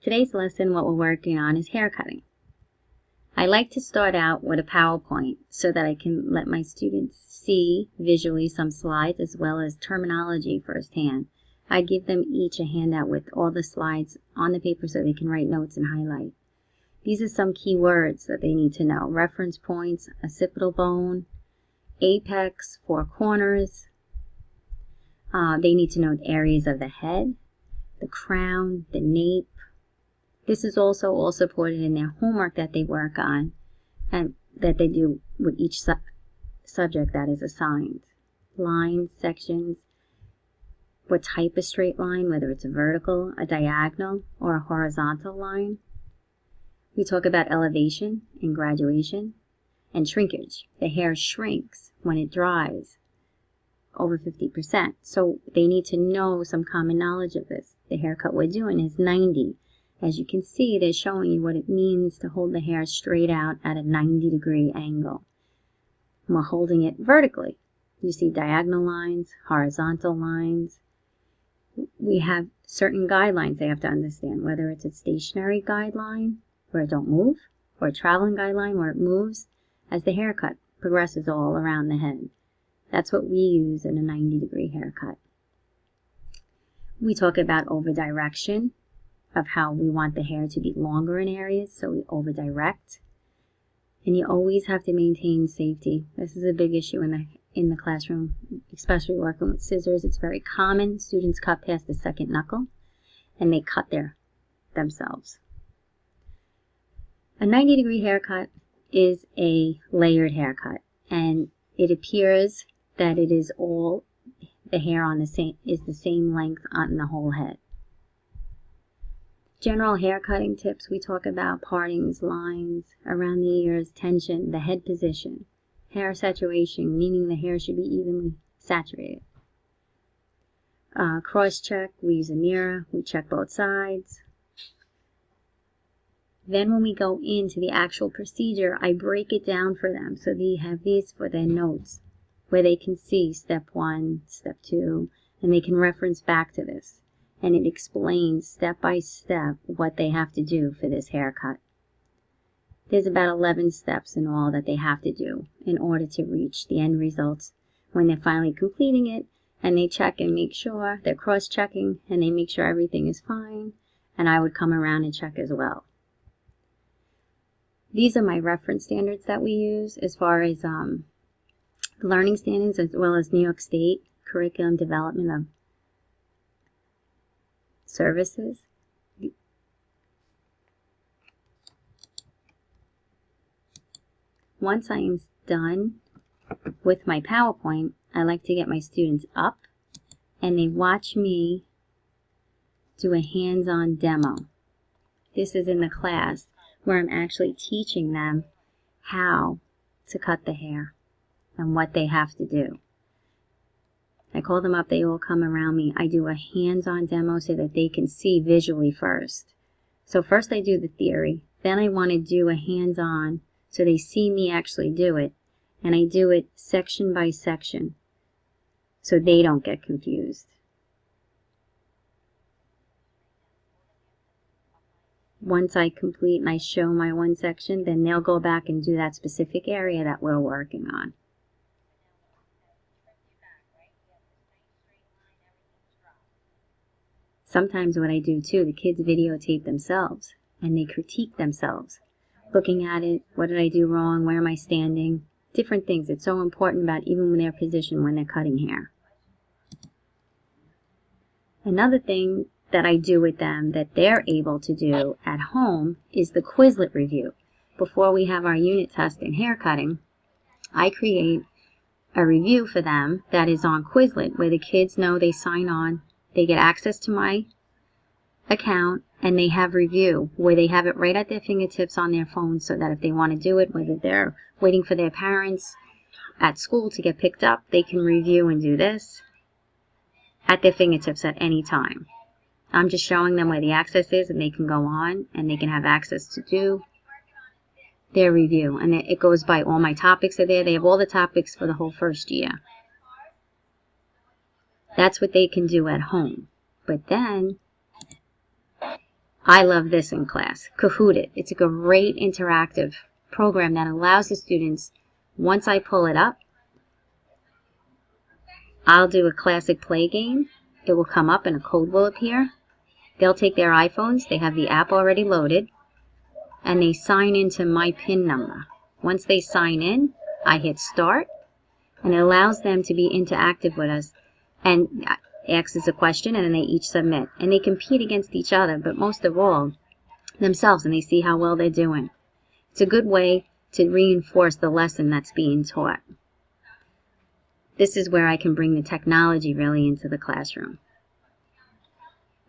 Today's lesson, what we're working on is hair cutting. I like to start out with a PowerPoint so that I can let my students see visually some slides as well as terminology firsthand. I give them each a handout with all the slides on the paper so they can write notes and highlight. These are some key words that they need to know. Reference points, occipital bone, apex, four corners. They need to know the areas of the head, the crown, the nape. This is also all supported in their homework that they work on and that they do with each subject that is assigned. Lines, sections, what type of straight line, whether it's a vertical, a diagonal, or a horizontal line. We talk about elevation and graduation and shrinkage. The hair shrinks when it dries over 50%. So they need to know some common knowledge of this. The haircut we're doing is 90. As you can see, they're showing you what it means to hold the hair straight out at a 90-degree angle. And we're holding it vertically. You see diagonal lines, horizontal lines. We have certain guidelines they have to understand, whether it's a stationary guideline where it don't move, or a traveling guideline where it moves as the haircut progresses all around the head. That's what we use in a 90-degree haircut. We talk about over-direction, of how we want the hair to be longer in areas, so we over-direct. And you always have to maintain safety. This is a big issue in the classroom, especially working with scissors. It's very common. Students cut past the second knuckle, and they cut themselves. A 90-degree haircut is a layered haircut, and it appears that it is all the hair on the same length on the whole head. General hair cutting tips, we talk about partings, lines around the ears, tension, the head position, hair saturation, meaning the hair should be evenly saturated. Cross check, we use a mirror, we check both sides. Then when we go into the actual procedure, I break it down for them so they have these for their notes where they can see step 1, step 2, and they can reference back to this. And it explains step by step what they have to do for this haircut. There's about 11 steps in all that they have to do in order to reach the end results when they're finally completing it, and they check and make sure, they're cross-checking, and they make sure everything is fine, and I would come around and check as well. These are my reference standards that we use as far as learning standards, as well as New York State curriculum development of services. Once I am done with my PowerPoint, I like to get my students up and they watch me do a hands-on demo. This is in the class where I'm actually teaching them how to cut the hair and what they have to do. I call them up, they all come around me. I do a hands-on demo so that they can see visually first. So first I do the theory, then I want to do a hands-on so they see me actually do it, and I do it section by section so they don't get confused. Once I complete and I show my one section, then they'll go back and do that specific area that we're working on. Sometimes what I do too, the kids videotape themselves and they critique themselves, looking at it, what did I do wrong, where am I standing, different things. It's so important about even their position when they're cutting hair. Another thing that I do with them that they're able to do at home is the Quizlet review. Before we have our unit test in hair cutting, I create a review for them that is on Quizlet where the kids know they sign on. They get access to my account, and they have review where they have it right at their fingertips on their phone so that if they want to do it, whether they're waiting for their parents at school to get picked up, they can review and do this at their fingertips at any time. I'm just showing them where the access is, and they can go on and they can have access to do their review. And it goes by all my topics are there. They have all the topics for the whole first year. That's what they can do at home. But then I love this in class, Kahoot It. It's a great interactive program that allows the students, once I pull it up, I'll do a classic play game. It will come up and a code will appear. They'll take their iPhones, they have the app already loaded, and they sign into my PIN number. Once they sign in, I hit start, and it allows them to be interactive with us and asks us a question, and then they each submit. And they compete against each other, but most of all, themselves, and they see how well they're doing. It's a good way to reinforce the lesson that's being taught. This is where I can bring the technology really into the classroom.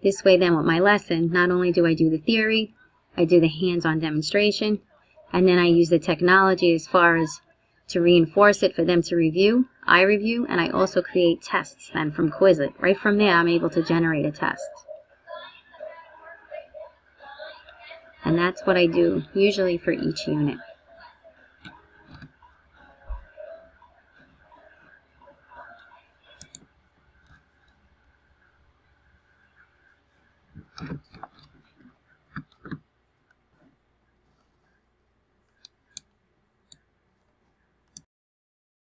This way then with my lesson, not only do I do the theory, I do the hands-on demonstration, and then I use the technology as far as to reinforce it for them to review. I review, and I also create tests then from Quizlet. Right from there, I'm able to generate a test. And that's what I do, usually for each unit.